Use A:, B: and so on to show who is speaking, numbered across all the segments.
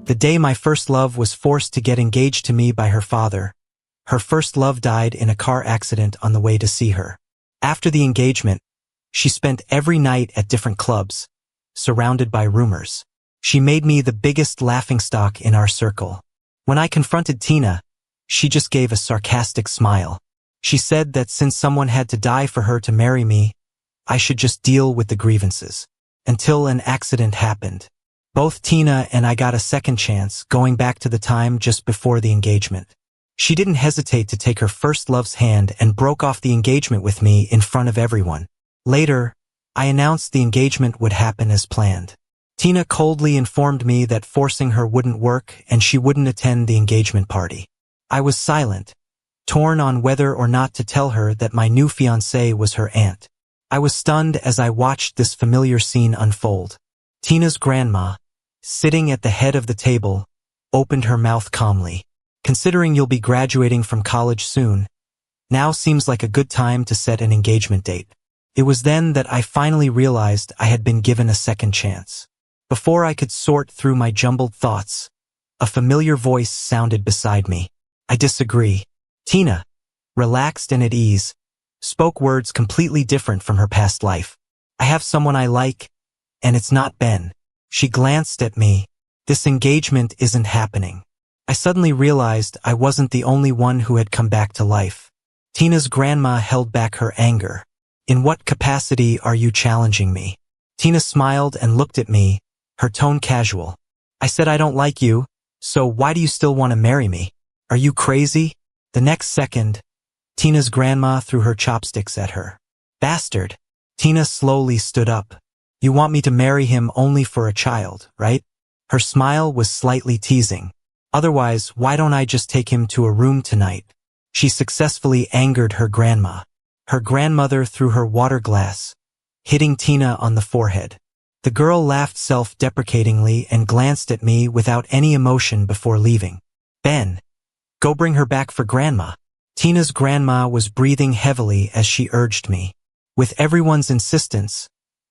A: The day my first love was forced to get engaged to me by her father. Her first love died in a car accident on the way to see her. After the engagement, she spent every night at different clubs, surrounded by rumors. She made me the biggest laughingstock in our circle. When I confronted Tina, she just gave a sarcastic smile. She said that since someone had to die for her to marry me, I should just deal with the grievances. Until an accident happened. Both Tina and I got a second chance, going back to the time just before the engagement. She didn't hesitate to take her first love's hand and broke off the engagement with me in front of everyone. Later, I announced the engagement would happen as planned. Tina coldly informed me that forcing her wouldn't work and she wouldn't attend the engagement party. I was silent, torn on whether or not to tell her that my new fiancée was her aunt. I was stunned as I watched this familiar scene unfold. Tina's grandma, sitting at the head of the table, opened her mouth calmly. Considering you'll be graduating from college soon, now seems like a good time to set an engagement date. It was then that I finally realized I had been given a second chance. Before I could sort through my jumbled thoughts, a familiar voice sounded beside me. I disagree. Tina, relaxed and at ease, spoke words completely different from her past life. I have someone I like, and it's not Ben. She glanced at me. This engagement isn't happening. I suddenly realized I wasn't the only one who had come back to life. Tina's grandma held back her anger. In what capacity are you challenging me? Tina smiled and looked at me, her tone casual. I said I don't like you, so why do you still want to marry me? Are you crazy? The next second, Tina's grandma threw her chopsticks at her. Bastard. Tina slowly stood up. You want me to marry him only for a child, right? Her smile was slightly teasing. Otherwise, why don't I just take him to a room tonight? She successfully angered her grandma. Her grandmother threw her water glass, hitting Tina on the forehead. The girl laughed self-deprecatingly and glanced at me without any emotion before leaving. Ben, go bring her back for grandma. Tina's grandma was breathing heavily as she urged me. With everyone's insistence,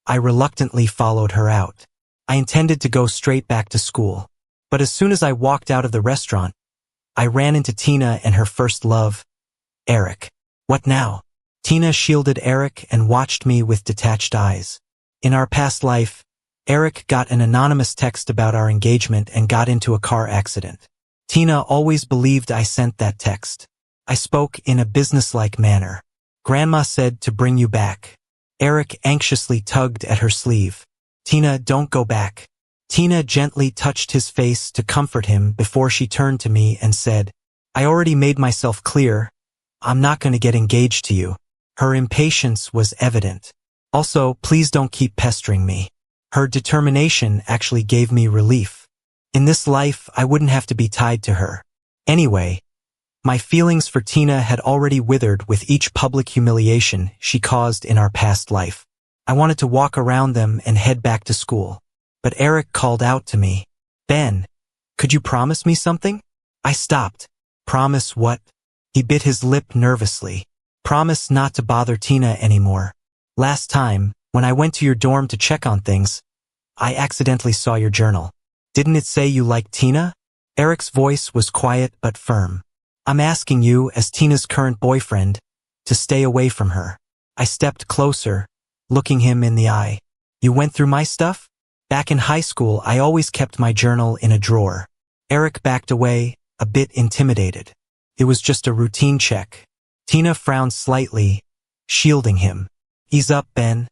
A: I reluctantly followed her out. I intended to go straight back to school. But as soon as I walked out of the restaurant, I ran into Tina and her first love, Eric. What now? Tina shielded Eric and watched me with detached eyes. In our past life, Eric got an anonymous text about our engagement and got into a car accident. Tina always believed I sent that text. I spoke in a businesslike manner. Grandma said to bring you back. Eric anxiously tugged at her sleeve. Tina, don't go back. Tina gently touched his face to comfort him before she turned to me and said, I already made myself clear. I'm not going to get engaged to you. Her impatience was evident. Also, please don't keep pestering me. Her determination actually gave me relief. In this life, I wouldn't have to be tied to her. Anyway, my feelings for Tina had already withered with each public humiliation she caused in our past life. I wanted to walk around them and head back to school. But Eric called out to me. Ben, could you promise me something? I stopped. Promise what? He bit his lip nervously. Promise not to bother Tina anymore. Last time, when I went to your dorm to check on things, I accidentally saw your journal. Didn't it say you liked Tina? Eric's voice was quiet but firm. I'm asking you, as Tina's current boyfriend, to stay away from her. I stepped closer, looking him in the eye. You went through my stuff? Back in high school, I always kept my journal in a drawer. Eric backed away, a bit intimidated. It was just a routine check. Tina frowned slightly, shielding him. Ease up, Ben.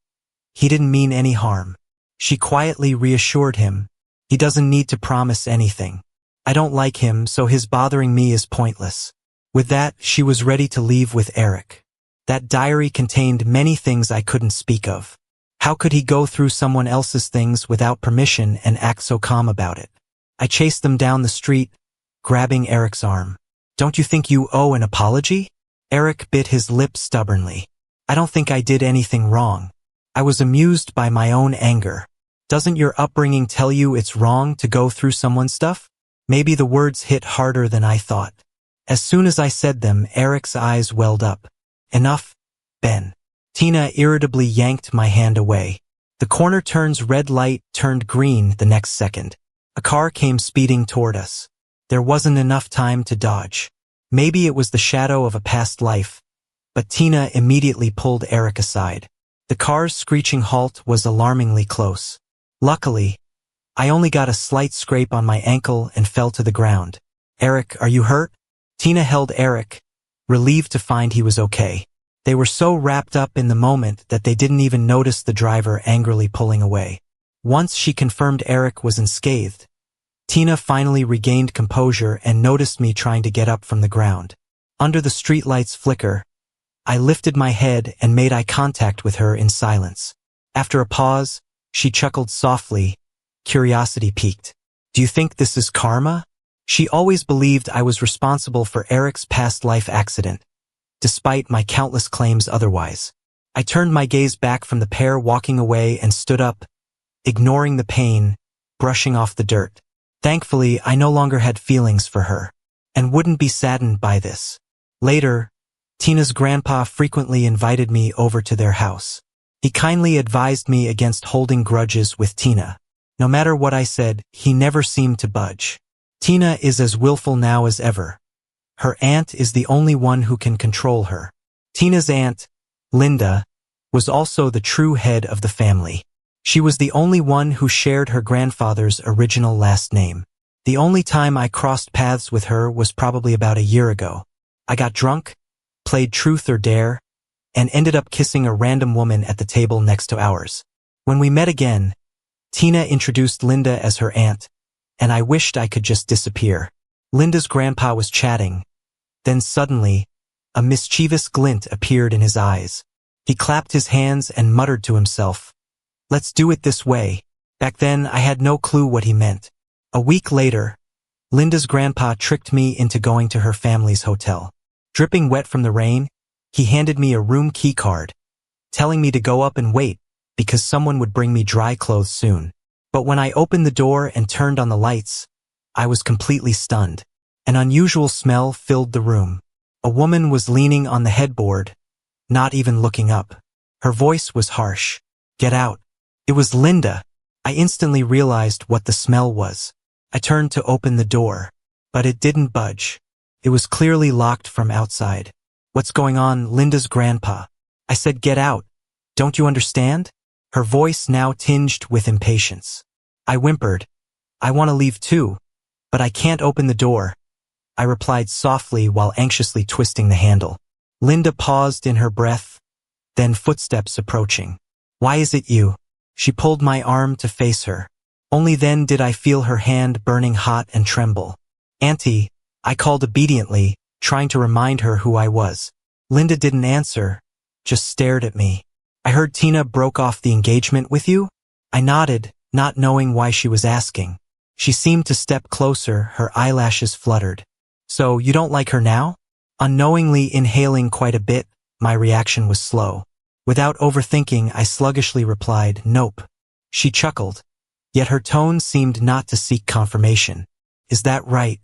A: He didn't mean any harm. She quietly reassured him. He doesn't need to promise anything. I don't like him, so his bothering me is pointless. With that, she was ready to leave with Eric. That diary contained many things I couldn't speak of. How could he go through someone else's things without permission and act so calm about it? I chased them down the street, grabbing Eric's arm. Don't you think you owe an apology? Eric bit his lip stubbornly. I don't think I did anything wrong. I was amused by my own anger. Doesn't your upbringing tell you it's wrong to go through someone's stuff? Maybe the words hit harder than I thought. As soon as I said them, Eric's eyes welled up. Enough, Ben. Tina irritably yanked my hand away. The corner turn's red light turned green the next second. A car came speeding toward us. There wasn't enough time to dodge. Maybe it was the shadow of a past life, but Tina immediately pulled Eric aside. The car's screeching halt was alarmingly close. Luckily, I only got a slight scrape on my ankle and fell to the ground. "Eric, are you hurt?" Tina held Eric, relieved to find he was okay. They were so wrapped up in the moment that they didn't even notice the driver angrily pulling away. Once she confirmed Eric was unscathed, Tina finally regained composure and noticed me trying to get up from the ground. Under the streetlight's flicker, I lifted my head and made eye contact with her in silence. After a pause, she chuckled softly, curiosity piqued. "Do you think this is karma?" She always believed I was responsible for Eric's past life accident, despite my countless claims otherwise. I turned my gaze back from the pair walking away and stood up, ignoring the pain, brushing off the dirt. Thankfully, I no longer had feelings for her, and wouldn't be saddened by this. Later, Tina's grandpa frequently invited me over to their house. He kindly advised me against holding grudges with Tina. No matter what I said, he never seemed to budge. Tina is as willful now as ever. Her aunt is the only one who can control her. Tina's aunt, Linda, was also the true head of the family. She was the only one who shared her grandfather's original last name. The only time I crossed paths with her was probably about a year ago. I got drunk, played truth or dare, and ended up kissing a random woman at the table next to ours. When we met again, Tina introduced Linda as her aunt, and I wished I could just disappear. Linda's grandpa was chatting. Then suddenly, a mischievous glint appeared in his eyes. He clapped his hands and muttered to himself, "Let's do it this way." Back then, I had no clue what he meant. A week later, Linda's grandpa tricked me into going to her family's hotel. Dripping wet from the rain, he handed me a room key card, telling me to go up and wait because someone would bring me dry clothes soon. But when I opened the door and turned on the lights, I was completely stunned. An unusual smell filled the room. A woman was leaning on the headboard, not even looking up. Her voice was harsh. "Get out." It was Linda. I instantly realized what the smell was. I turned to open the door, but it didn't budge. It was clearly locked from outside. "What's going on, Linda's grandpa?" I said, "Get out. Don't you understand?" Her voice now tinged with impatience. I whimpered, "I want to leave too, but I can't open the door," I replied softly while anxiously twisting the handle. Linda paused in her breath, then footsteps approaching. "Why is it you?" She pulled my arm to face her. Only then did I feel her hand burning hot and tremble. "Auntie," I called obediently, trying to remind her who I was. Linda didn't answer, just stared at me. "I heard Tina broke off the engagement with you?" I nodded, not knowing why she was asking. She seemed to step closer, her eyelashes fluttered. "So you don't like her now?" Unknowingly inhaling quite a bit, my reaction was slow. Without overthinking, I sluggishly replied, "Nope." She chuckled, yet her tone seemed not to seek confirmation. "Is that right?"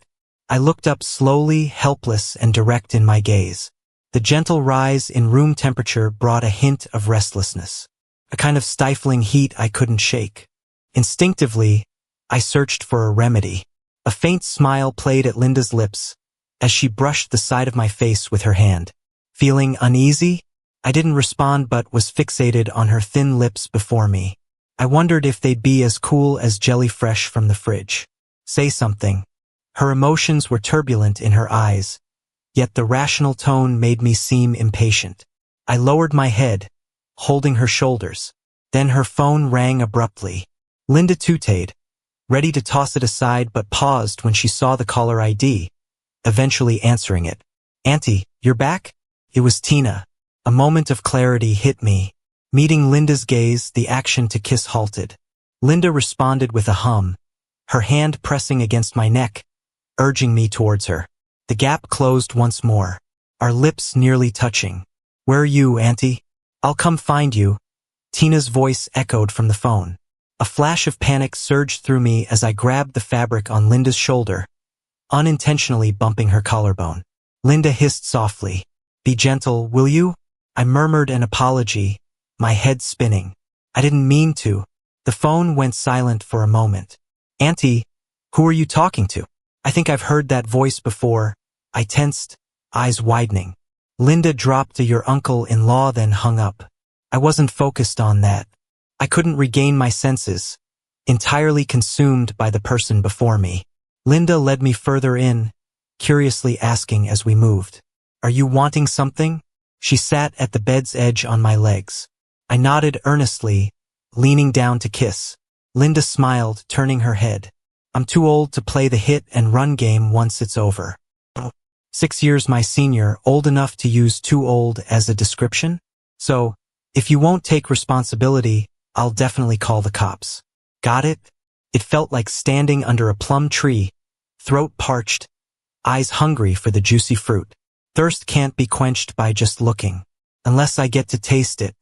A: I looked up slowly, helpless and direct in my gaze. The gentle rise in room temperature brought a hint of restlessness, a kind of stifling heat I couldn't shake. Instinctively, I searched for a remedy. A faint smile played at Linda's lips as she brushed the side of my face with her hand. Feeling uneasy? I didn't respond but was fixated on her thin lips before me. I wondered if they'd be as cool as jelly fresh from the fridge. "Say something." Her emotions were turbulent in her eyes, yet the rational tone made me seem impatient. I lowered my head, holding her shoulders. Then her phone rang abruptly. Linda tooted, ready to toss it aside but paused when she saw the caller ID, eventually answering it. "Auntie, you're back?" It was Tina. A moment of clarity hit me. Meeting Linda's gaze, the action to kiss halted. Linda responded with a hum, her hand pressing against my neck, urging me towards her. The gap closed once more, our lips nearly touching. "Where are you, Auntie?" "I'll come find you," Tina's voice echoed from the phone. A flash of panic surged through me as I grabbed the fabric on Linda's shoulder, unintentionally bumping her collarbone. Linda hissed softly. "Be gentle, will you?" I murmured an apology, my head spinning. "I didn't mean to." The phone went silent for a moment. "Auntie," Who are you talking to? I think I've heard that voice before. I tensed, eyes widening. Linda dropped to your uncle-in-law, then hung up. I wasn't focused on that. I couldn't regain my senses, entirely consumed by the person before me. Linda led me further in, curiously asking as we moved, "Are you wanting something?" She sat at the bed's edge on my legs. I nodded earnestly, leaning down to kiss. Linda smiled, turning her head. "I'm too old to play the hit and run game once it's over." 6 years my senior, old enough to use too old as a description? So, if you won't take responsibility, I'll definitely call the cops. Got it? It felt like standing under a plum tree, throat parched, eyes hungry for the juicy fruit. Thirst can't be quenched by just looking, unless I get to taste it.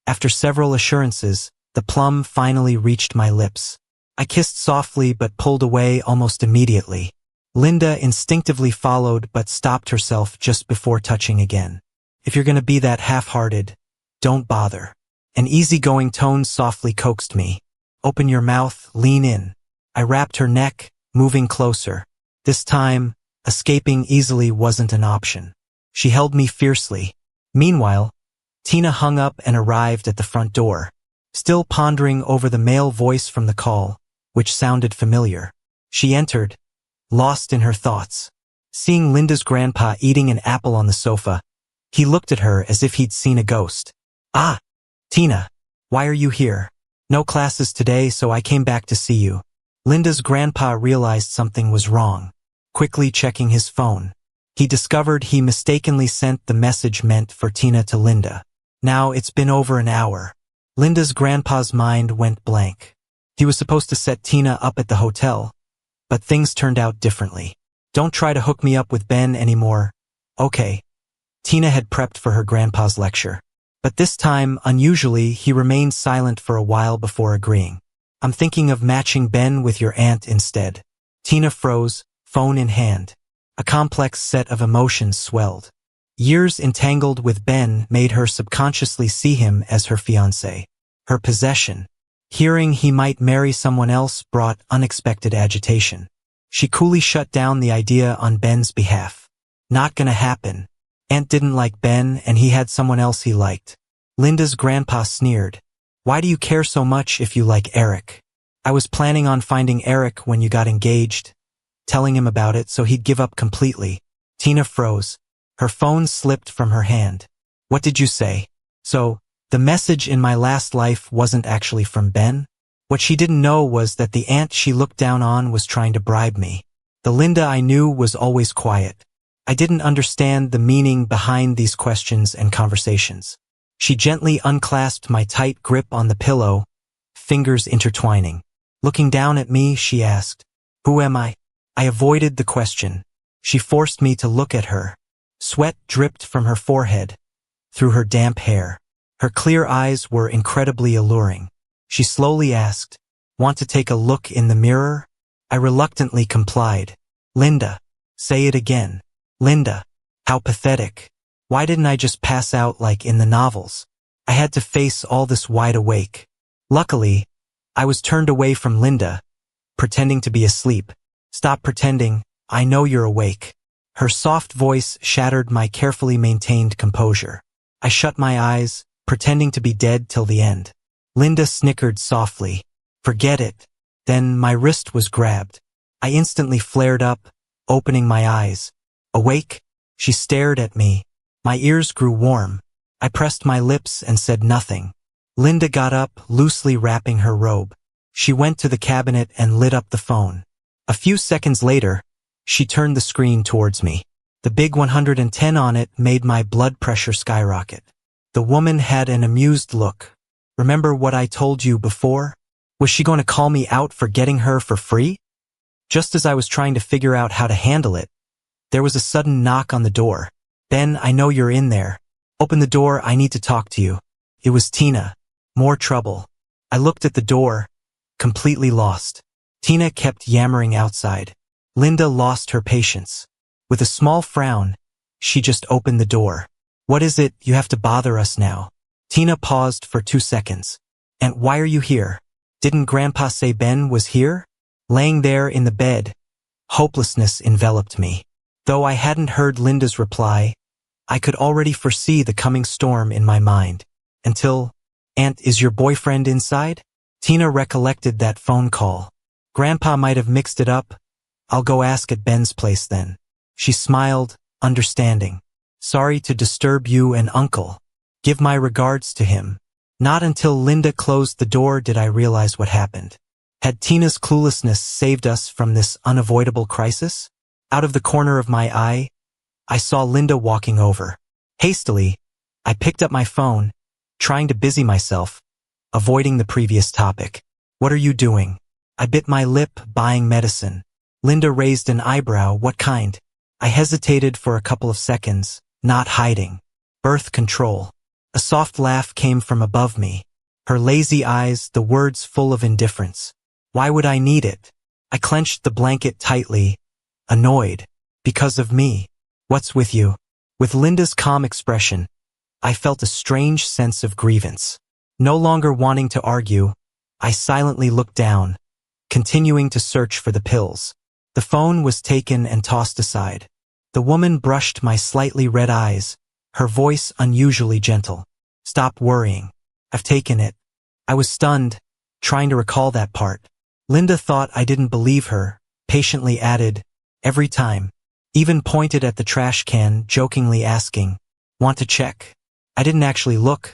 A: After several assurances, the plum finally reached my lips. I kissed softly but pulled away almost immediately. Linda instinctively followed but stopped herself just before touching again. "If you're gonna be that half-hearted, don't bother." An easygoing tone softly coaxed me. "Open your mouth, lean in." I wrapped her neck, moving closer. This time, escaping easily wasn't an option. She held me fiercely. Meanwhile, Tina hung up and arrived at the front door, still pondering over the male voice from the call, which sounded familiar. She entered, lost in her thoughts. Seeing Linda's grandpa eating an apple on the sofa, he looked at her as if he'd seen a ghost. "Ah, Tina, why are you here?" "No classes today, so I came back to see you." Linda's grandpa realized something was wrong, quickly checking his phone. He discovered he mistakenly sent the message meant for Tina to Linda. Now it's been over an hour. Linda's grandpa's mind went blank. He was supposed to set Tina up at the hotel, but things turned out differently. "Don't try to hook me up with Ben anymore." "Okay." Tina had prepped for her grandpa's lecture. But this time, unusually, he remained silent for a while before agreeing. "I'm thinking of matching Ben with your aunt instead." Tina froze, phone in hand. A complex set of emotions swelled. Years entangled with Ben made her subconsciously see him as her fiancé, her possession. Hearing he might marry someone else brought unexpected agitation. She coolly shut down the idea on Ben's behalf. Not gonna happen. Aunt didn't like Ben and he had someone else he liked. Linda's grandpa sneered. "Why do you care so much if you like Eric?" "I was planning on finding Eric when you got engaged, telling him about it so he'd give up completely." Tina froze. Her phone slipped from her hand. "What did you say?" "So, the message in my last life wasn't actually from Ben?" What she didn't know was that the aunt she looked down on was trying to bribe me. The Linda I knew was always quiet. I didn't understand the meaning behind these questions and conversations. She gently unclasped my tight grip on the pillow, fingers intertwining. Looking down at me, she asked, "Who am I?" I avoided the question. She forced me to look at her. Sweat dripped from her forehead, through her damp hair. Her clear eyes were incredibly alluring. She slowly asked, "Want to take a look in the mirror?" I reluctantly complied. "Linda." "Say it again." "Linda." How pathetic. Why didn't I just pass out like in the novels? I had to face all this wide awake. Luckily, I was turned away from Linda, pretending to be asleep. "Stop pretending, I know you're awake." Her soft voice shattered my carefully maintained composure. I shut my eyes, pretending to be dead till the end. Linda snickered softly. "Forget it." Then my wrist was grabbed. I instantly flared up, opening my eyes. "Awake?" She stared at me. My ears grew warm. I pressed my lips and said nothing. Linda got up, loosely wrapping her robe. She went to the cabinet and lit up the phone. A few seconds later, she turned the screen towards me. The big 110 on it made my blood pressure skyrocket. The woman had an amused look. "Remember what I told you before?" Was she going to call me out for getting her for free? Just as I was trying to figure out how to handle it, there was a sudden knock on the door. "Ben, I know you're in there. Open the door, I need to talk to you." It was Tina. More trouble. I looked at the door, completely lost. Tina kept yammering outside. Linda lost her patience. With a small frown, she just opened the door. "What is it, you have to bother us now?" Tina paused for 2 seconds. "And why are you here? Didn't Grandpa say Ben was here?" Laying there in the bed, hopelessness enveloped me. Though I hadn't heard Linda's reply, I could already foresee the coming storm in my mind. Until, "Aunt, is your boyfriend inside?" Tina recollected that phone call. "Grandpa might have mixed it up. I'll go ask at Ben's place then." She smiled, understanding. "Sorry to disturb you and Uncle. Give my regards to him." Not until Linda closed the door did I realize what happened. Had Tina's cluelessness saved us from this unavoidable crisis? Out of the corner of my eye, I saw Linda walking over. Hastily, I picked up my phone, trying to busy myself, avoiding the previous topic. "What are you doing?" I bit my lip, buying medicine. Linda raised an eyebrow. "What kind?" I hesitated for a couple of seconds, not hiding. "Birth control." A soft laugh came from above me. Her lazy eyes, the words full of indifference. Why would I need it? I clenched the blanket tightly, annoyed. Because of me. "What's with you?" With Linda's calm expression, I felt a strange sense of grievance. No longer wanting to argue, I silently looked down, continuing to search for the pills. The phone was taken and tossed aside. The woman brushed my slightly red eyes, her voice unusually gentle. "Stop worrying. I've taken it." I was stunned, trying to recall that part. Linda thought I didn't believe her, patiently added, "Every time." Even pointed at the trash can, jokingly asking, "Want to check?" I didn't actually look,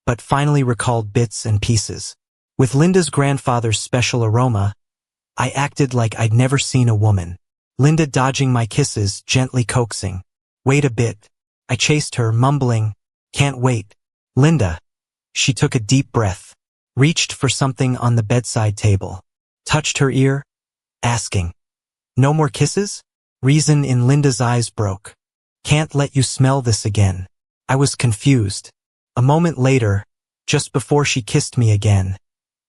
A: but finally recalled bits and pieces. With Linda's grandfather's special aroma, I acted like I'd never seen a woman. Linda dodging my kisses, gently coaxing. "Wait a bit." I chased her, mumbling, "Can't wait." "Linda." She took a deep breath, reached for something on the bedside table, touched her ear, asking, "No more kisses?" Reason in Linda's eyes broke. "Can't let you smell this again." I was confused. A moment later, just before she kissed me again,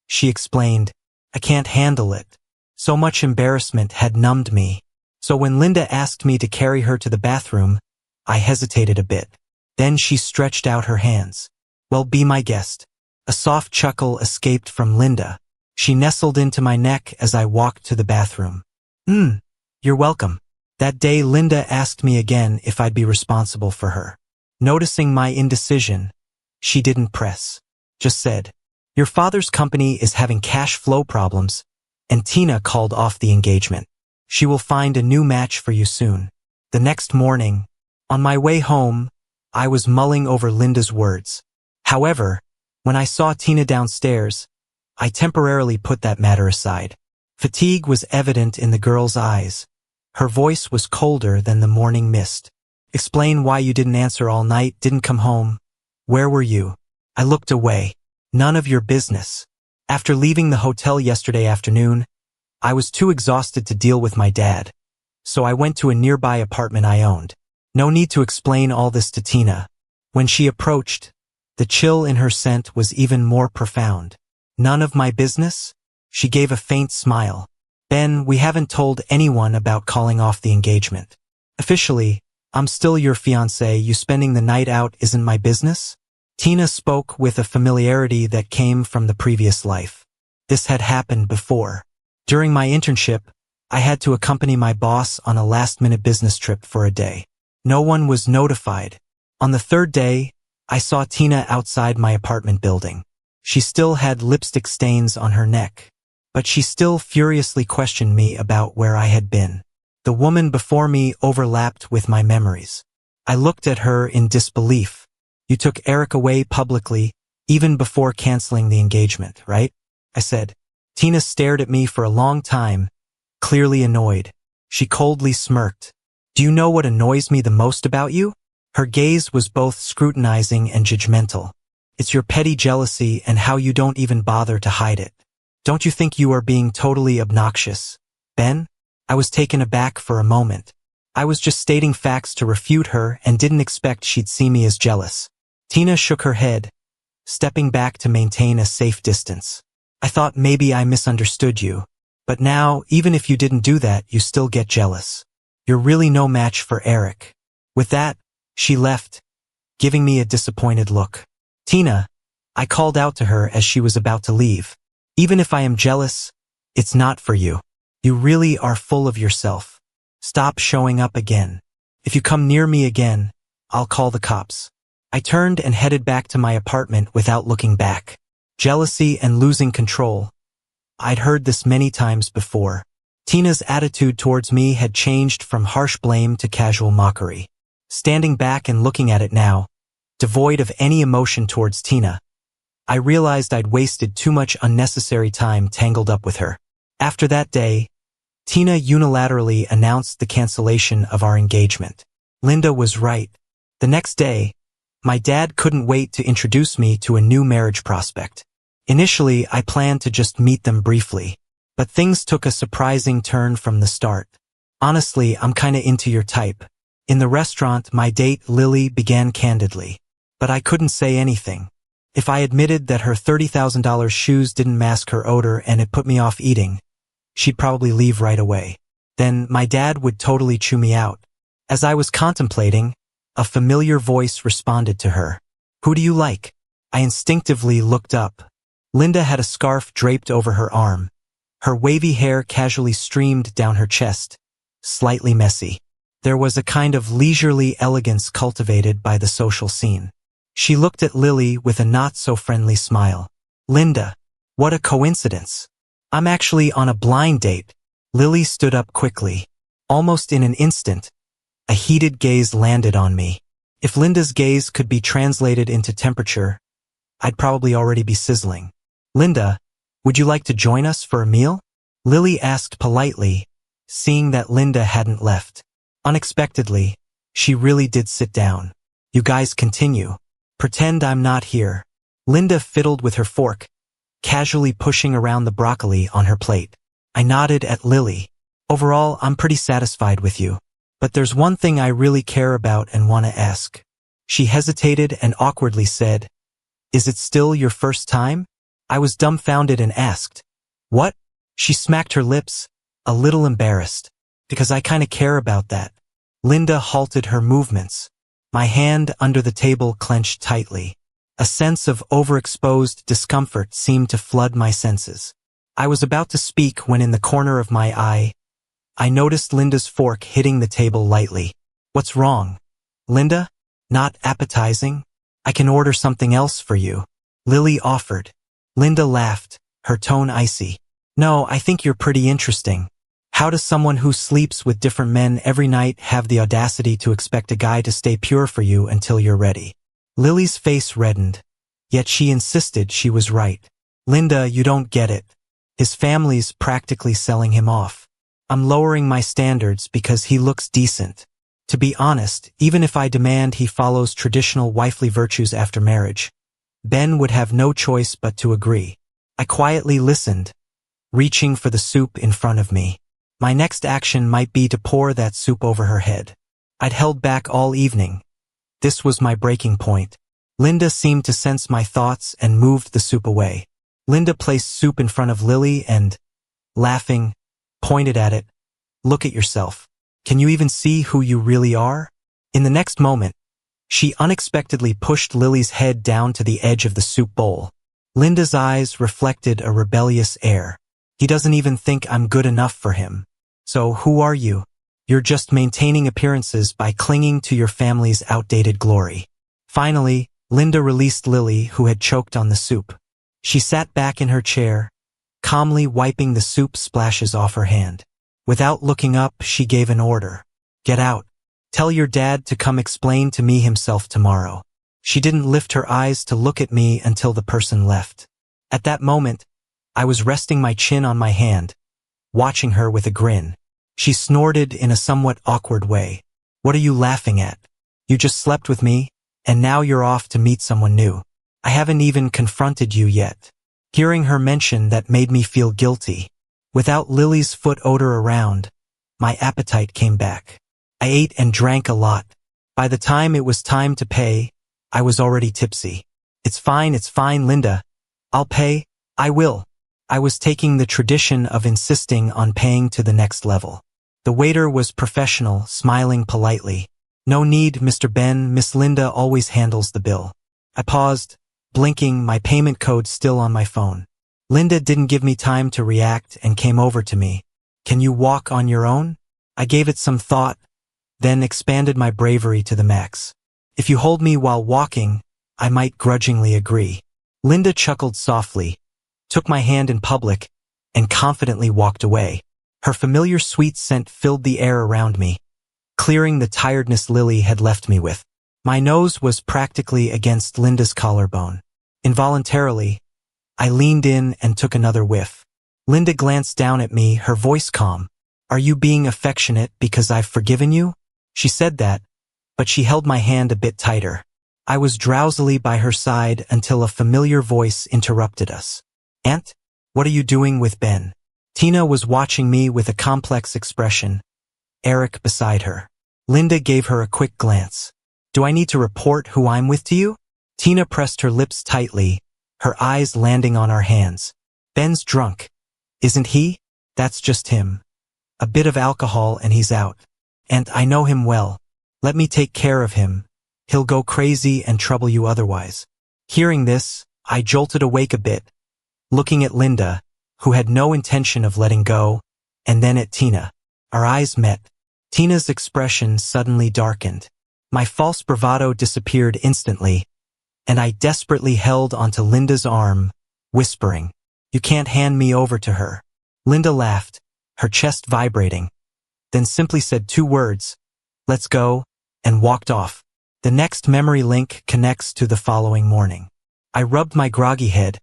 A: she explained, "I can't handle it." So much embarrassment had numbed me. So when Linda asked me to carry her to the bathroom, I hesitated a bit. Then she stretched out her hands. "Well, be my guest." A soft chuckle escaped from Linda. She nestled into my neck as I walked to the bathroom. You're welcome." That day Linda asked me again if I'd be responsible for her. Noticing my indecision, she didn't press. Just said, "Your father's company is having cash flow problems, and Tina called off the engagement. She will find a new match for you soon." The next morning, on my way home, I was mulling over Linda's words. However, when I saw Tina downstairs, I temporarily put that matter aside. Fatigue was evident in the girl's eyes. Her voice was colder than the morning mist. "Explain why you didn't answer all night, didn't come home. Where were you?" I looked away. "None of your business." After leaving the hotel yesterday afternoon, I was too exhausted to deal with my dad, so I went to a nearby apartment I owned. No need to explain all this to Tina. When she approached, the chill in her scent was even more profound. "None of my business?" She gave a faint smile. "Ben, we haven't told anyone about calling off the engagement. Officially, I'm still your fiancé. You spending the night out isn't my business?" Tina spoke with a familiarity that came from the previous life. This had happened before. During my internship, I had to accompany my boss on a last-minute business trip for a day. No one was notified. On the third day, I saw Tina outside my apartment building. She still had lipstick stains on her neck, but she still furiously questioned me about where I had been. The woman before me overlapped with my memories. I looked at her in disbelief. "You took Eric away publicly, even before canceling the engagement, right?" I said. Tina stared at me for a long time, clearly annoyed. She coldly smirked. "Do you know what annoys me the most about you?" Her gaze was both scrutinizing and judgmental. "It's your petty jealousy and how you don't even bother to hide it. Don't you think you are being totally obnoxious, Ben?" I was taken aback for a moment. I was just stating facts to refute her and didn't expect she'd see me as jealous. Tina shook her head, stepping back to maintain a safe distance. "I thought maybe I misunderstood you. But now, even if you didn't do that, you still get jealous. You're really no match for Eric." With that, she left, giving me a disappointed look. "Tina," I called out to her as she was about to leave. "Even if I am jealous, it's not for you." You really are full of yourself. Stop showing up again. If you come near me again, I'll call the cops. I turned and headed back to my apartment without looking back. Jealousy and losing control. I'd heard this many times before. Tina's attitude towards me had changed from harsh blame to casual mockery. Standing back and looking at it now, devoid of any emotion towards Tina, I realized I'd wasted too much unnecessary time tangled up with her. After that day, Tina unilaterally announced the cancellation of our engagement. Linda was right. The next day, my dad couldn't wait to introduce me to a new marriage prospect. Initially, I planned to just meet them briefly, but things took a surprising turn from the start. Honestly, I'm kinda into your type. In the restaurant, my date, Lily, began candidly, but I couldn't say anything. If I admitted that her $30,000 shoes didn't mask her odor and it put me off eating, she'd probably leave right away. Then my dad would totally chew me out. As I was contemplating, a familiar voice responded to her. Who do you like? I instinctively looked up. Linda had a scarf draped over her arm. Her wavy hair casually streamed down her chest, slightly messy. There was a kind of leisurely elegance cultivated by the social scene. She looked at Lily with a not-so-friendly smile. Linda, what a coincidence. I'm actually on a blind date. Lily stood up quickly. Almost in an instant, a heated gaze landed on me. If Linda's gaze could be translated into temperature, I'd probably already be sizzling. Linda, would you like to join us for a meal? Lily asked politely, seeing that Linda hadn't left. Unexpectedly, she really did sit down. You guys continue. Pretend I'm not here. Linda fiddled with her fork, casually pushing around the broccoli on her plate. I nodded at Lily. Overall, I'm pretty satisfied with you. But there's one thing I really care about and want to ask. She hesitated and awkwardly said, Is it still your first time? I was dumbfounded and asked, What? She smacked her lips, a little embarrassed. Because I kinda care about that. Linda halted her movements. My hand under the table clenched tightly. A sense of overexposed discomfort seemed to flood my senses. I was about to speak when in the corner of my eye, I noticed Linda's fork hitting the table lightly. What's wrong? Linda? Not appetizing? I can order something else for you. Lily offered. Linda laughed, her tone icy. No, I think you're pretty interesting. How does someone who sleeps with different men every night have the audacity to expect a guy to stay pure for you until you're ready? Lily's face reddened, yet she insisted she was right. Linda, you don't get it. His family's practically selling him off. I'm lowering my standards because he looks decent. To be honest, even if I demand he follows traditional wifely virtues after marriage, Ben would have no choice but to agree. I quietly listened, reaching for the soup in front of me. My next action might be to pour that soup over her head. I'd held back all evening. This was my breaking point. Linda seemed to sense my thoughts and moved the soup away. Linda placed soup in front of Lily and, laughing, pointed at it. Look at yourself. Can you even see who you really are? In the next moment, she unexpectedly pushed Lily's head down to the edge of the soup bowl. Linda's eyes reflected a rebellious air. He doesn't even think I'm good enough for him. So who are you? You're just maintaining appearances by clinging to your family's outdated glory. Finally, Linda released Lily, who had choked on the soup. She sat back in her chair, calmly wiping the soup splashes off her hand. Without looking up, she gave an order. Get out. Tell your dad to come explain to me himself tomorrow. She didn't lift her eyes to look at me until the person left. At that moment, I was resting my chin on my hand, watching her with a grin. She snorted in a somewhat awkward way. What are you laughing at? You just slept with me, and now you're off to meet someone new. I haven't even confronted you yet. Hearing her mention that made me feel guilty. Without Lily's foot odor around, my appetite came back. I ate and drank a lot. By the time it was time to pay, I was already tipsy. It's fine, Linda. I'll pay. I will. I was taking the tradition of insisting on paying to the next level. The waiter was professional, smiling politely. No need, Mr. Ben, Miss Linda always handles the bill. I paused, blinking, my payment code still on my phone. Linda didn't give me time to react and came over to me. Can you walk on your own? I gave it some thought, then expanded my bravery to the max. If you hold me while walking, I might grudgingly agree. Linda chuckled softly, took my hand in public, and confidently walked away. Her familiar sweet scent filled the air around me, clearing the tiredness Lily had left me with. My nose was practically against Linda's collarbone. Involuntarily, I leaned in and took another whiff. Linda glanced down at me, her voice calm. Are you being affectionate because I've forgiven you? She said that, but she held my hand a bit tighter. I was drowsily by her side until a familiar voice interrupted us. Aunt, what are you doing with Ben? Tina was watching me with a complex expression, Eric beside her. Linda gave her a quick glance. Do I need to report who I'm with to you? Tina pressed her lips tightly, her eyes landing on our hands. Ben's drunk. Isn't he? That's just him. A bit of alcohol and he's out. And I know him well. Let me take care of him. He'll go crazy and trouble you otherwise. Hearing this, I jolted awake a bit, looking at Linda, who had no intention of letting go, and then at Tina. Our eyes met. Tina's expression suddenly darkened. My false bravado disappeared instantly, and I desperately held onto Linda's arm, whispering, You can't hand me over to her. Linda laughed, her chest vibrating, then simply said 2 words, Let's go, and walked off. The next memory link connects to the following morning. I rubbed my groggy head,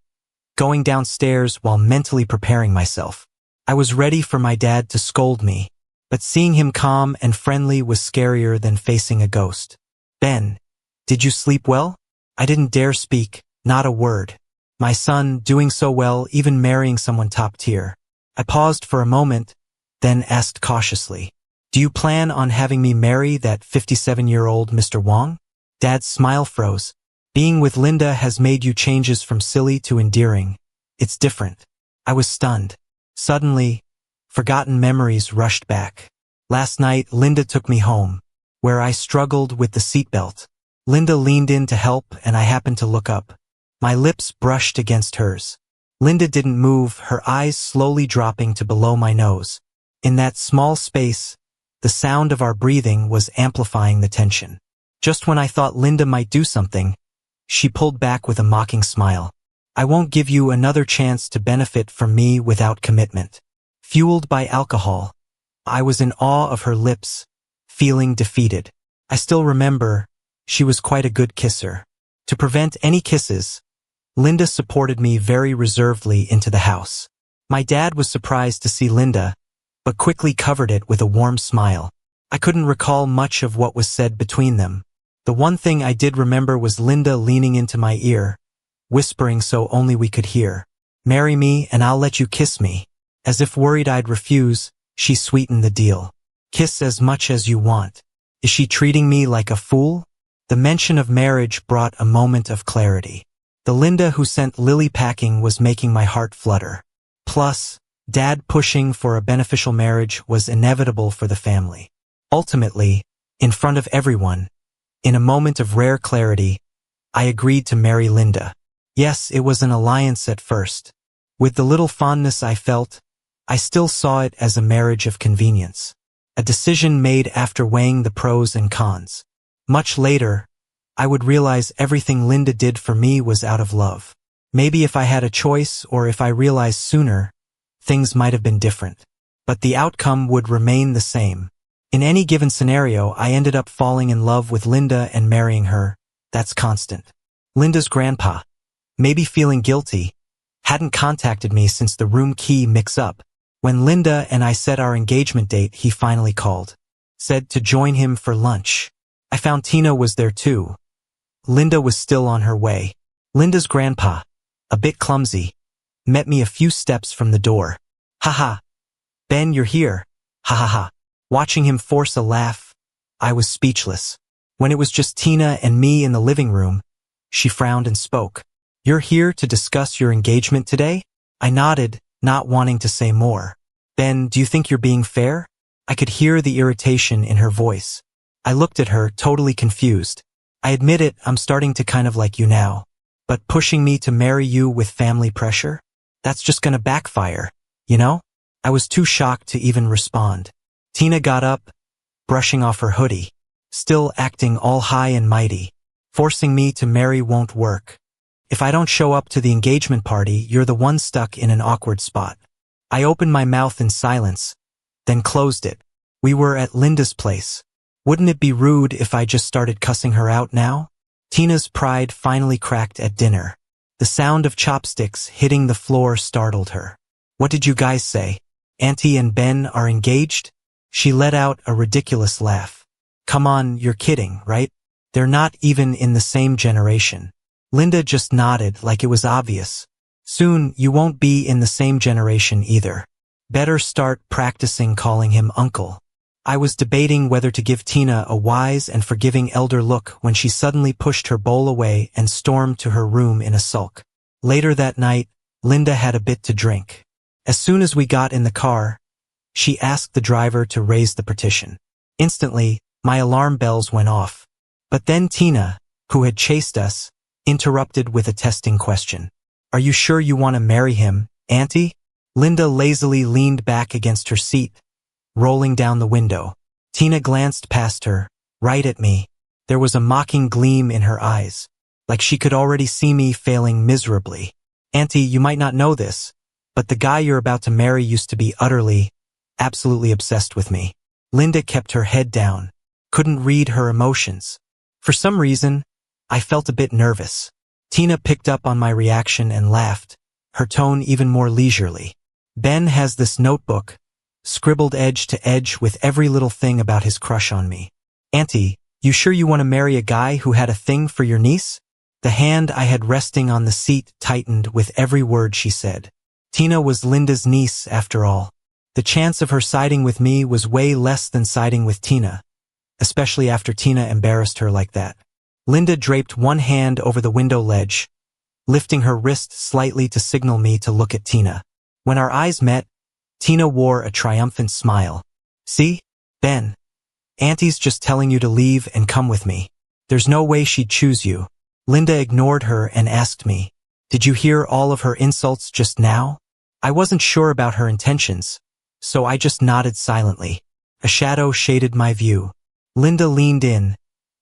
A: going downstairs while mentally preparing myself. I was ready for my dad to scold me, but seeing him calm and friendly was scarier than facing a ghost. Ben, did you sleep well? I didn't dare speak, not a word. My son, doing so well, even marrying someone top tier. I paused for a moment, then asked cautiously, Do you plan on having me marry that 57-year-old Mr. Wong? Dad's smile froze. Being with Linda has made you changes from silly to endearing. It's different. I was stunned. Suddenly, forgotten memories rushed back. Last night, Linda took me home, where I struggled with the seatbelt. Linda leaned in to help and I happened to look up. My lips brushed against hers. Linda didn't move, her eyes slowly dropping to below my nose. In that small space, the sound of our breathing was amplifying the tension. Just when I thought Linda might do something, she pulled back with a mocking smile. I won't give you another chance to benefit from me without commitment. Fueled by alcohol, I was in awe of her lips, feeling defeated. I still remember, she was quite a good kisser. To prevent any kisses, Linda supported me very reservedly into the house. My dad was surprised to see Linda, but quickly covered it with a warm smile. I couldn't recall much of what was said between them. The one thing I did remember was Linda leaning into my ear, whispering so only we could hear. Marry me and I'll let you kiss me. As if worried I'd refuse, she sweetened the deal. Kiss as much as you want. Is she treating me like a fool? The mention of marriage brought a moment of clarity. The Linda who sent Lily packing was making my heart flutter. Plus, Dad pushing for a beneficial marriage was inevitable for the family. Ultimately, in front of everyone, in a moment of rare clarity, I agreed to marry Linda. Yes, it was an alliance at first. With the little fondness I felt, I still saw it as a marriage of convenience. A decision made after weighing the pros and cons. Much later, I would realize everything Linda did for me was out of love. Maybe if I had a choice or if I realized sooner, things might have been different. But the outcome would remain the same. In any given scenario, I ended up falling in love with Linda and marrying her. That's constant. Linda's grandpa, maybe feeling guilty, hadn't contacted me since the room key mix-up. When Linda and I set our engagement date, he finally called. Said to join him for lunch. I found Tina was there too. Linda was still on her way. Linda's grandpa, a bit clumsy, met me a few steps from the door. Haha. Ben, you're here. Ha ha ha. Watching him force a laugh, I was speechless. When it was just Tina and me in the living room, she frowned and spoke. You're here to discuss your engagement today? I nodded, not wanting to say more. Ben, do you think you're being fair? I could hear the irritation in her voice. I looked at her, totally confused. I admit it, I'm starting to kind of like you now. But pushing me to marry you with family pressure? That's just gonna backfire, you know? I was too shocked to even respond. Tina got up, brushing off her hoodie, still acting all high and mighty. Forcing me to marry won't work. If I don't show up to the engagement party, you're the one stuck in an awkward spot. I opened my mouth in silence, then closed it. We were at Linda's place. Wouldn't it be rude if I just started cussing her out now? Tina's pride finally cracked at dinner. The sound of chopsticks hitting the floor startled her. What did you guys say? Auntie and Ben are engaged? She let out a ridiculous laugh. Come on, you're kidding, right? They're not even in the same generation. Linda just nodded like it was obvious. Soon, you won't be in the same generation either. Better start practicing calling him uncle. I was debating whether to give Tina a wise and forgiving elder look when she suddenly pushed her bowl away and stormed to her room in a sulk. Later that night, Linda had a bit to drink. As soon as we got in the car, she asked the driver to raise the partition. Instantly, my alarm bells went off. But then Tina, who had chased us, interrupted with a testing question. Are you sure you want to marry him, Auntie? Linda lazily leaned back against her seat, rolling down the window. Tina glanced past her, right at me. There was a mocking gleam in her eyes, like she could already see me failing miserably. Auntie, you might not know this, but the guy you're about to marry used to be absolutely obsessed with me. Linda kept her head down, couldn't read her emotions. For some reason, I felt a bit nervous. Tina picked up on my reaction and laughed, her tone even more leisurely. Ben has this notebook, scribbled edge to edge with every little thing about his crush on me. Auntie, you sure you want to marry a guy who had a thing for your niece? The hand I had resting on the seat tightened with every word she said. Tina was Linda's niece, after all. The chance of her siding with me was way less than siding with Tina, especially after Tina embarrassed her like that. Linda draped one hand over the window ledge, lifting her wrist slightly to signal me to look at Tina. When our eyes met, Tina wore a triumphant smile. See, Ben, Auntie's just telling you to leave and come with me. There's no way she'd choose you. Linda ignored her and asked me, did you hear all of her insults just now? I wasn't sure about her intentions, so I just nodded silently. A shadow shaded my view. Linda leaned in,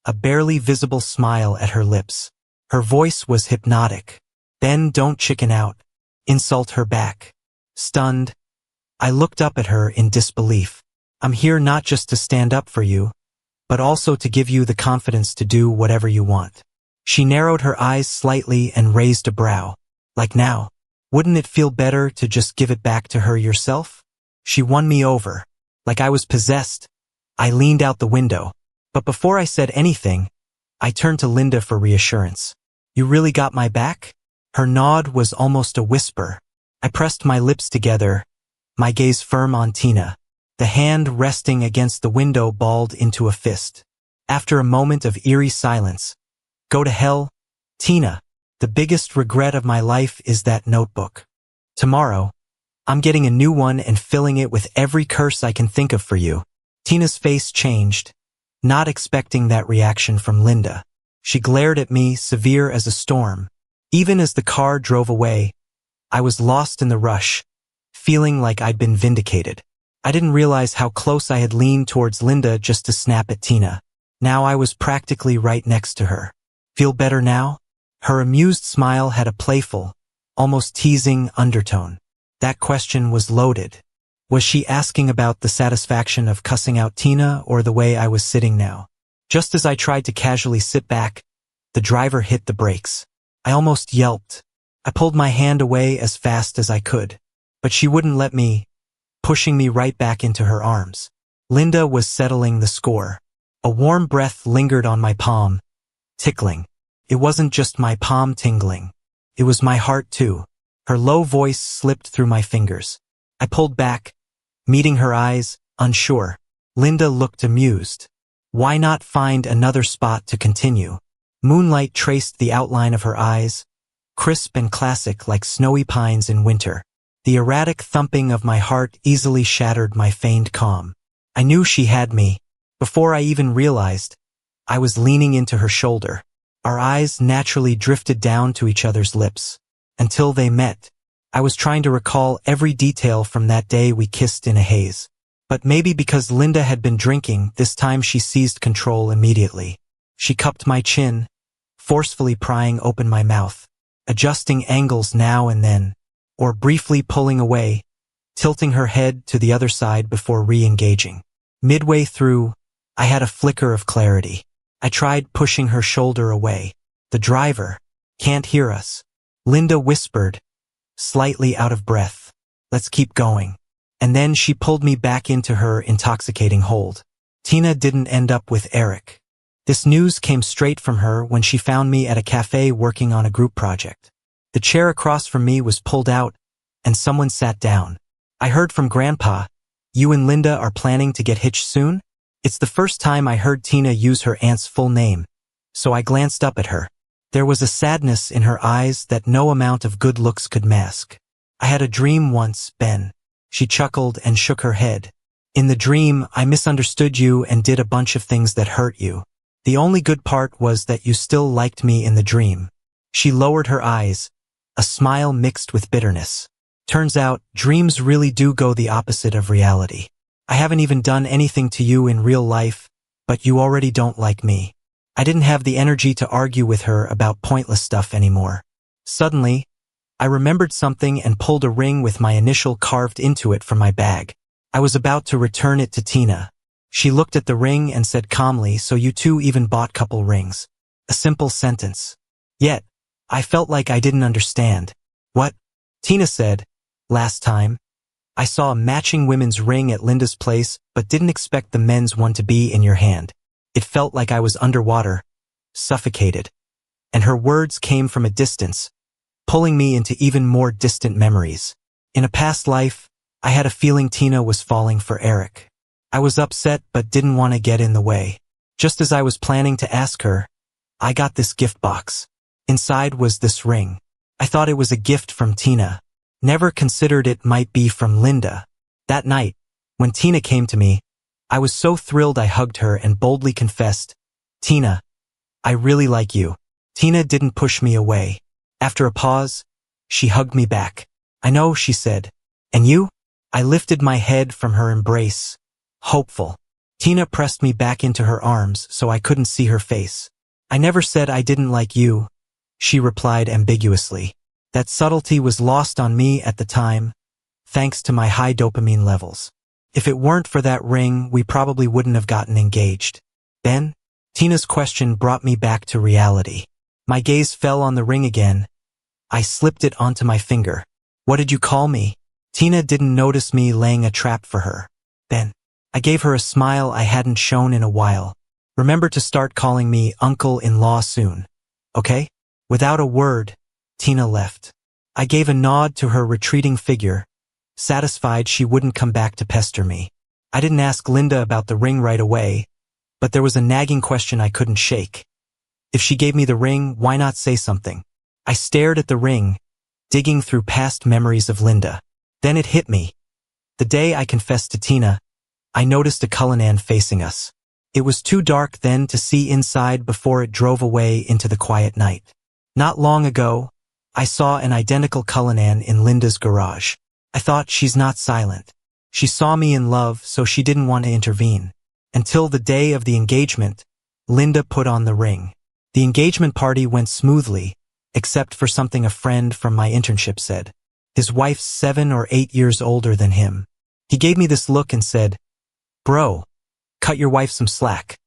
A: a barely visible smile at her lips. Her voice was hypnotic. Ben, don't chicken out. Insult her back. Stunned, I looked up at her in disbelief. I'm here not just to stand up for you, but also to give you the confidence to do whatever you want. She narrowed her eyes slightly and raised a brow. Like now, wouldn't it feel better to just give it back to her yourself? She won me over. Like I was possessed, I leaned out the window. But before I said anything, I turned to Linda for reassurance. You really got my back? Her nod was almost a whisper. I pressed my lips together, my gaze firm on Tina. The hand resting against the window balled into a fist. After a moment of eerie silence, go to hell, Tina. The biggest regret of my life is that notebook. Tomorrow, I'm getting a new one and filling it with every curse I can think of for you. Tina's face changed, not expecting that reaction from Linda. She glared at me, severe as a storm. Even as the car drove away, I was lost in the rush, feeling like I'd been vindicated. I didn't realize how close I had leaned towards Linda just to snap at Tina. Now I was practically right next to her. Feel better now? Her amused smile had a playful, almost teasing undertone. That question was loaded. Was she asking about the satisfaction of cussing out Tina or the way I was sitting now? Just as I tried to casually sit back, the driver hit the brakes. I almost yelped. I pulled my hand away as fast as I could, but she wouldn't let me, pushing me right back into her arms. Linda was settling the score. A warm breath lingered on my palm, tickling. It wasn't just my palm tingling. It was my heart too. Her low voice slipped through my fingers. I pulled back, meeting her eyes, unsure. Linda looked amused. Why not find another spot to continue? Moonlight traced the outline of her eyes, crisp and classic like snowy pines in winter. The erratic thumping of my heart easily shattered my feigned calm. I knew she had me. Before I even realized, I was leaning into her shoulder. Our eyes naturally drifted down to each other's lips, until they met. I was trying to recall every detail from that day we kissed in a haze. But maybe because Linda had been drinking, this time she seized control immediately. She cupped my chin, forcefully prying open my mouth, adjusting angles now and then, or briefly pulling away, tilting her head to the other side before re-engaging. Midway through, I had a flicker of clarity. I tried pushing her shoulder away. The driver can't hear us. Linda whispered, slightly out of breath. Let's keep going. And then she pulled me back into her intoxicating hold. Tina didn't end up with Eric. This news came straight from her when she found me at a cafe working on a group project. The chair across from me was pulled out, and someone sat down. I heard from Grandpa, you and Linda are planning to get hitched soon? It's the first time I heard Tina use her aunt's full name, so I glanced up at her. There was a sadness in her eyes that no amount of good looks could mask. I had a dream once, Ben. She chuckled and shook her head. In the dream, I misunderstood you and did a bunch of things that hurt you. The only good part was that you still liked me in the dream. She lowered her eyes, a smile mixed with bitterness. Turns out, dreams really do go the opposite of reality. I haven't even done anything to you in real life, but you already don't like me. I didn't have the energy to argue with her about pointless stuff anymore. Suddenly, I remembered something and pulled a ring with my initial carved into it from my bag. I was about to return it to Tina. She looked at the ring and said calmly, so you two even bought couple rings. A simple sentence. Yet, I felt like I didn't understand. What? Tina said, last time, I saw a matching women's ring at Linda's place, but didn't expect the men's one to be in your hand. It felt like I was underwater, suffocated. And her words came from a distance, pulling me into even more distant memories. In a past life, I had a feeling Tina was falling for Eric. I was upset but didn't want to get in the way. Just as I was planning to ask her, I got this gift box. Inside was this ring. I thought it was a gift from Tina. Never considered it might be from Linda. That night, when Tina came to me, I was so thrilled I hugged her and boldly confessed, Tina, I really like you. Tina didn't push me away. After a pause, she hugged me back. I know, she said. And you? I lifted my head from her embrace, hopeful. Tina pressed me back into her arms so I couldn't see her face. I never said I didn't like you, she replied ambiguously. That subtlety was lost on me at the time, thanks to my high dopamine levels. If it weren't for that ring, we probably wouldn't have gotten engaged. Ben? Tina's question brought me back to reality. My gaze fell on the ring again. I slipped it onto my finger. What did you call me? Tina didn't notice me laying a trap for her. Ben. I gave her a smile I hadn't shown in a while. Remember to start calling me uncle-in-law soon, okay? Without a word, Tina left. I gave a nod to her retreating figure, satisfied she wouldn't come back to pester me. I didn't ask Linda about the ring right away, but there was a nagging question I couldn't shake. If she gave me the ring, why not say something? I stared at the ring, digging through past memories of Linda. Then it hit me. The day I confessed to Tina, I noticed a Cullinan facing us. It was too dark then to see inside before it drove away into the quiet night. Not long ago, I saw an identical Cullinan in Linda's garage. I thought, she's not silent. She saw me in love, so she didn't want to intervene. Until the day of the engagement, Linda put on the ring. The engagement party went smoothly, except for something a friend from my internship said. His wife's 7 or 8 years older than him. He gave me this look and said, "Bro, cut your wife some slack.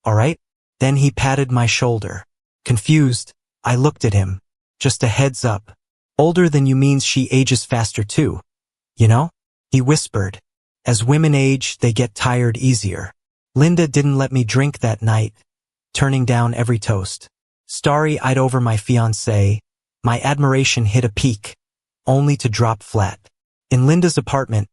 A: All right?" Then he patted my shoulder. Confused, I looked at him. Just a heads up. Older than you means she ages faster too. You know? He whispered. As women age, they get tired easier. Linda didn't let me drink that night, turning down every toast. Starry-eyed over my fiancé, my admiration hit a peak, only to drop flat. In Linda's apartment,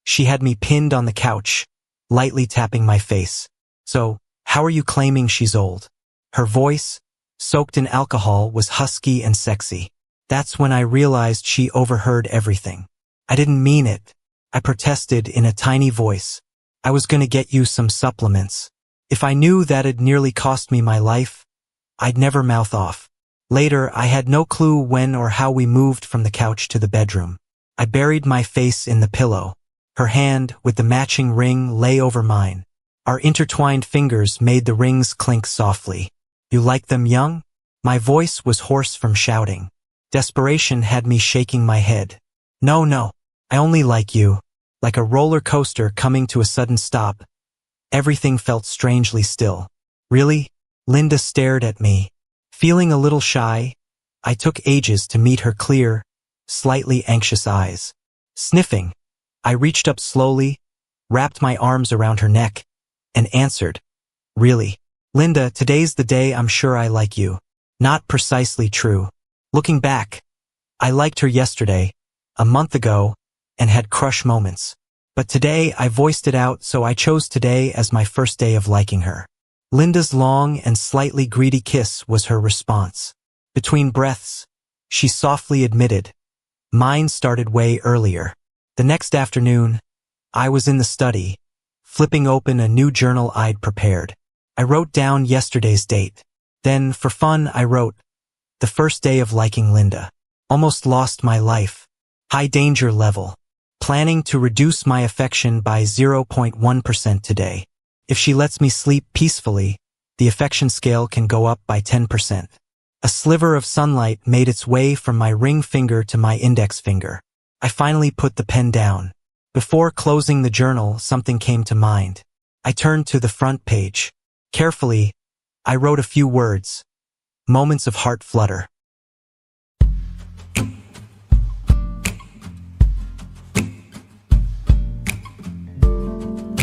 A: she had me pinned on the couch, lightly tapping my face. "So, how are you claiming she's old?" Her voice, soaked in alcohol, was husky and sexy. That's when I realized she overheard everything. I didn't mean it. I protested in a tiny voice. I was gonna get you some supplements. If I knew that'd nearly cost me my life, I'd never mouth off. Later, I had no clue when or how we moved from the couch to the bedroom. I buried my face in the pillow. Her hand, with the matching ring, lay over mine. Our intertwined fingers made the rings clink softly. You like them young? My voice was hoarse from shouting. Desperation had me shaking my head. No, no, I only like you. Like a roller coaster coming to a sudden stop, everything felt strangely still. Really? Linda stared at me. Feeling a little shy, I took ages to meet her clear, slightly anxious eyes. Sniffing, I reached up slowly, wrapped my arms around her neck, and answered, Really? Linda, today's the day I'm sure I like you. Not precisely true. Looking back, I liked her yesterday, a month ago, and had crush moments. But today I voiced it out, so I chose today as my first day of liking her. Linda's long and slightly greedy kiss was her response. Between breaths, she softly admitted, Mine started way earlier. The next afternoon, I was in the study, flipping open a new journal I'd prepared. I wrote down yesterday's date. Then, for fun, I wrote, the first day of liking Linda. Almost lost my life. High danger level. Planning to reduce my affection by 0.1% today. If she lets me sleep peacefully, the affection scale can go up by 10%. A sliver of sunlight made its way from my ring finger to my index finger. I finally put the pen down. Before closing the journal, something came to mind. I turned to the front page. Carefully, I wrote a few words. Moments of heart flutter.